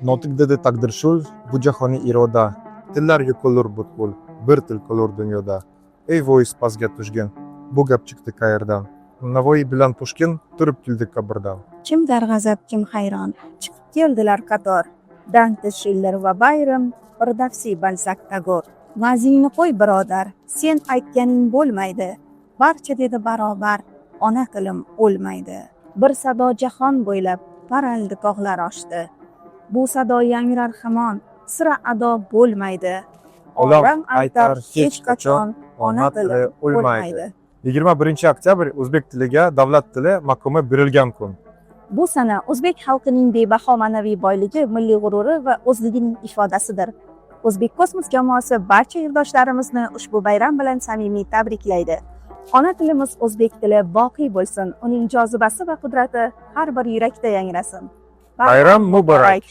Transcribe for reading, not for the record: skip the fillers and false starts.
Notiq dedi taqdirshul, bu jahoniy iroda. Tillarga qo'lur butkul, bir til qolur dunyoda. Ey voiz pastga tushgan, bu gap chiqdi qayerdan? Navoiy bilan Pushkin turib keldi qabrdan. Kim darg'azab, kim hayron, chiqib keldilar qator. Dante, Schiller va Bayram, Firdavsi, Balzac, Tagor. Vazingni qo'y birodar, sen aytganing bo'lmaydi. Barcha dedi barobar, ona tilim o'lmaydi. Bir sado jahon bo'ylab paraldi tog'lar oshdi. Bu sado yangrar hamon, sira ado bo'lmaydi. Olam aytar hech qachon, ona tili o'lmaydi. 21 oktyabr o'zbek tiliga davlat tili maqomi berilgan kun. Bu sana o'zbek xalqining bebaho ma'naviy boyligi, milliy g'ururi va o'zligining ifodasidir. O'zbek kosmos jamoasi barcha yurtdoshlarimizni ushbu bayram bilan samimiy tabriklaydi. Ona tilimiz o'zbek tili boqiy bo'lsin, uning jozibasi va qudrati har bir yurakda yangrasin. Bayram muborak.